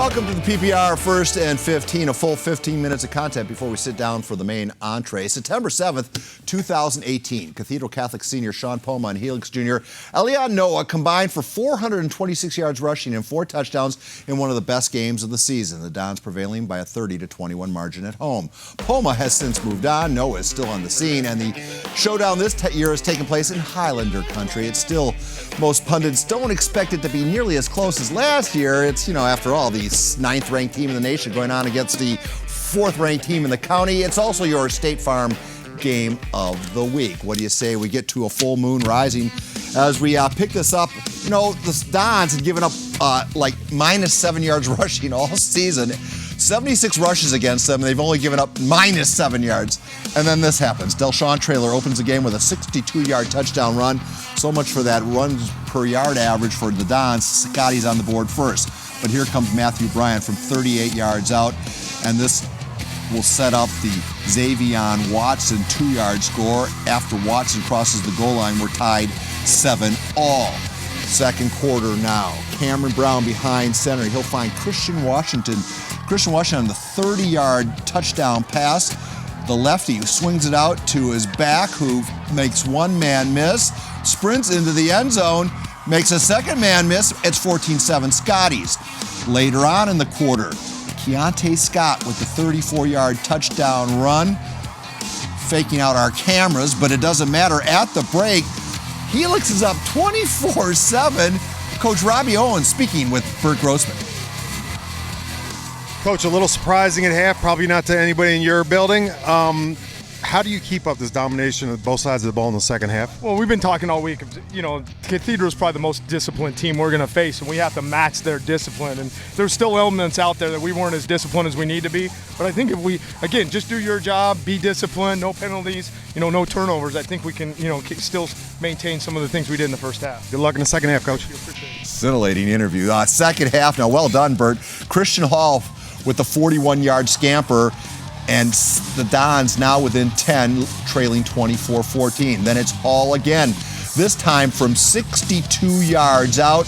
Welcome to the PPR First and 15, a full 15 minutes of content before we sit down for the main entree. September 7th, 2018, Cathedral Catholic senior Sean Poma and Helix junior Elion Noah combined for 426 yards rushing and 4 touchdowns in one of the best games of the season. The Dons prevailing by a 30-21 margin at home. Poma has since moved on. Noah is still on the scene, and the showdown this year has taken place in Highlander country. It's still, most pundits don't expect it to be nearly as close as last year. It's, after all, the 9th-ranked team in the nation going on against the 4th-ranked team in the county. It's also your State Farm game of the week. What do you say we get to a full moon rising as we pick this up? The Dons had given up like -7 yards rushing all season. 76 rushes against them, and they've only given up -7 yards. And then this happens. Delshawn Traylor opens the game with a 62-yard touchdown run. So much for that runs per yard average for the Dons. Scotty's on the board first. But here comes Matthew Bryant from 38 yards out, and this will set up the Xavion Watson 2-yard score. After Watson crosses the goal line, we're tied 7-all. Second quarter now. Cameron Brown behind center. He'll find Christian Washington on the 30-yard touchdown pass. The lefty who swings it out to his back, who makes one man miss, sprints into the end zone, makes a second man miss. It's 14-7 Scotties. Later on in the quarter, Keontae Scott with the 34-yard touchdown run, faking out our cameras, but it doesn't matter. At the break, Helix is up 24-7. Coach Robbie Owens speaking with Bert Grossman. Coach, a little surprising at half, probably not to anybody in your building. How do you keep up this domination of both sides of the ball in the second half? Well, we've been talking all week. Cathedral is probably the most disciplined team we're going to face, and we have to match their discipline. And there's still elements out there that we weren't as disciplined as we need to be. But I think if we, again, just do your job, be disciplined, no penalties, no turnovers, I think we can, still maintain some of the things we did in the first half. Good luck in the second half, Coach. Scintillating interview. Second half now. Well done, Bert. Christian Hall with the 41-yard scamper. And the Dons now within 10, trailing 24-14. Then it's Hall again, this time from 62 yards out.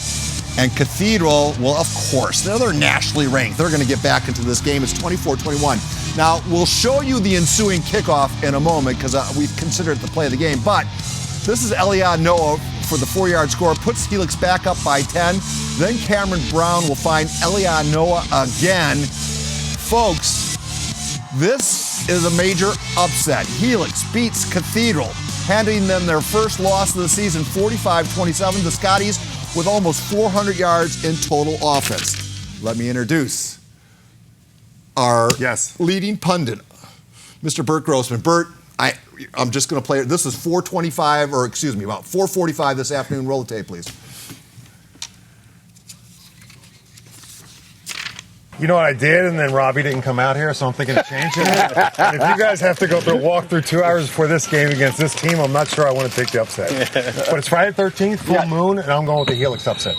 And Cathedral, well, of course, they're nationally ranked. They're going to get back into this game. It's 24-21. Now, we'll show you the ensuing kickoff in a moment because we've considered it the play of the game. But this is Elion Noah for the 4-yard score, puts Helix back up by 10. Then Cameron Brown will find Elion Noah again. Folks, this is a major upset. Helix beats Cathedral, handing them their first loss of the season, 45-27. The Scotties with almost 400 yards in total offense. Let me introduce our leading pundit, Mr. Bert Grossman. Bert, I'm just going to play it. This is 4:25, about 4:45 this afternoon. Roll the tape, please. You know what I did, and then Robbie didn't come out here, so I'm thinking of changing it. And if you guys have to go through a walkthrough 2 hours before this game against this team, I'm not sure I want to take the upset. But it's Friday the 13th, full moon, and I'm going with the Helix upset.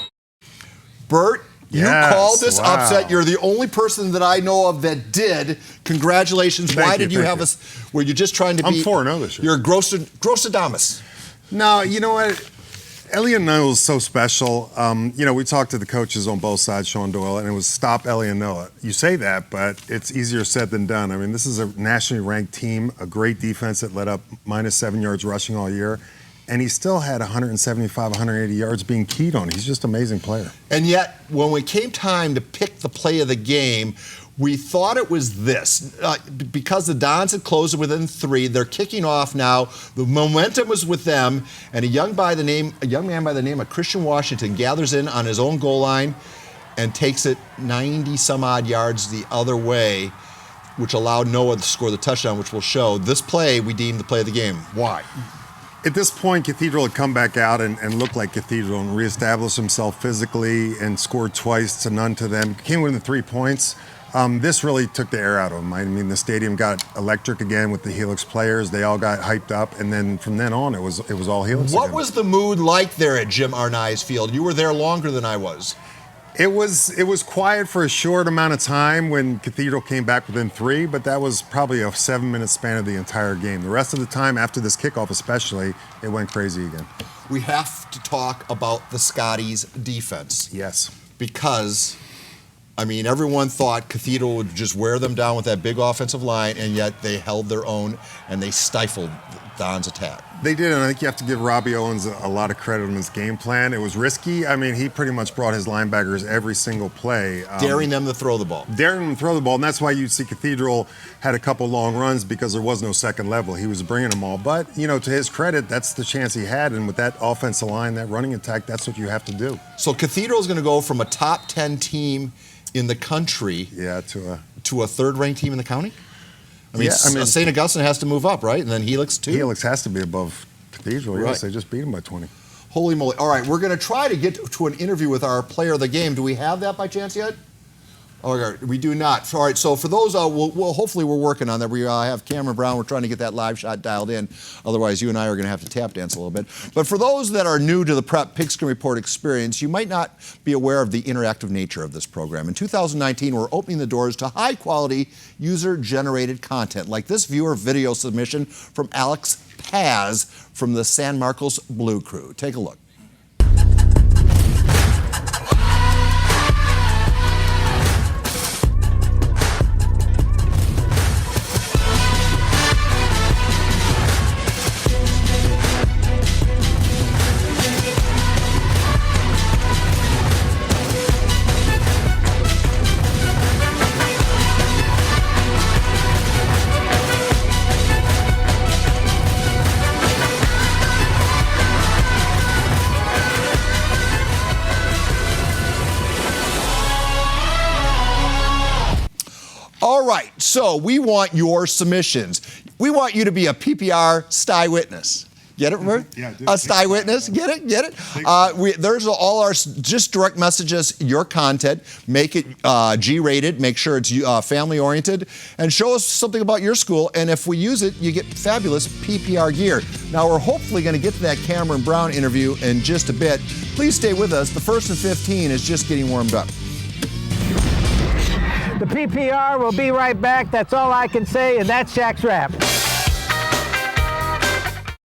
Bert, you called this upset. You're the only person that I know of that did. Congratulations. Why did you have us? Were you just trying to be? I'm 4-0 this year. You're Grossadamus. No, you know what? Elion Noah is so special. We talked to the coaches on both sides, Sean Doyle, and it was stop Elion Noah. You say that, but it's easier said than done. I mean, this is a nationally ranked team, a great defense that let up -7 yards rushing all year, and he still had 175, 180 yards being keyed on. He's just an amazing player. And yet, when it came time to pick the play of the game, we thought it was this. Because the Dons had closed it within 3, they're kicking off now. The momentum was with them, and a young man by the name of Christian Washington gathers in on his own goal line and takes it 90-some-odd yards the other way, which allowed Noah to score the touchdown, which we'll show. This play we deemed the play of the game. Why? At this point, Cathedral had come back out and looked like Cathedral and reestablished himself physically and scored twice to none to them. Came within 3 points. This really took the air out of them. I mean, the stadium got electric again with the Helix players. They all got hyped up, and then from then on, it was all Helix. What was the mood like there at Jim Arnai's Field? You were there longer than I was. It was quiet for a short amount of time when Cathedral came back within 3, but that was probably a 7-minute span of the entire game. The rest of the time, after this kickoff especially, it went crazy again. We have to talk about the Scotties' defense. Yes. Because I mean, everyone thought Cathedral would just wear them down with that big offensive line, and yet they held their own and they stifled Don's attack. They did, and I think you have to give Robbie Owens a lot of credit on his game plan. It was risky. I mean, he pretty much brought his linebackers every single play. Daring them to throw the ball. Daring them to throw the ball, and that's why you see Cathedral had a couple long runs because there was no second level. He was bringing them all. But, you know, to his credit, that's the chance he had, and with that offensive line, that running attack, that's what you have to do. So Cathedral is going to go from a top 10 team in the country to a third-ranked team in the county? I mean, St. Augustine has to move up, right? And then Helix, too? Helix has to be above Cathedral. Right. Yes, they just beat him by 20. Holy moly. All right, we're going to try to get to an interview with our player of the game. Do we have that by chance yet? Oh, we do not. All right, so for those, hopefully we're working on that. We have Cameron Brown. We're trying to get that live shot dialed in. Otherwise, you and I are going to have to tap dance a little bit. But for those that are new to the Prep Pigskin Report experience, you might not be aware of the interactive nature of this program. In 2019, we're opening the doors to high-quality, user-generated content, like this viewer video submission from Alex Paz from the San Marcos Blue Crew. Take a look. All right, so we want your submissions. We want you to be a PPR sty witness. Get it, Bert? Yeah, a sty witness. Get it? Get it? There's all our just direct messages, your content. Make it G-rated. Make sure it's family-oriented, and show us something about your school. And if we use it, you get fabulous PPR gear. Now we're hopefully going to get to that Cameron Brown interview in just a bit. Please stay with us. The 1st and 15 is just getting warmed up. The PPR will be right back. That's all I can say, and that's Shaq's Wrap.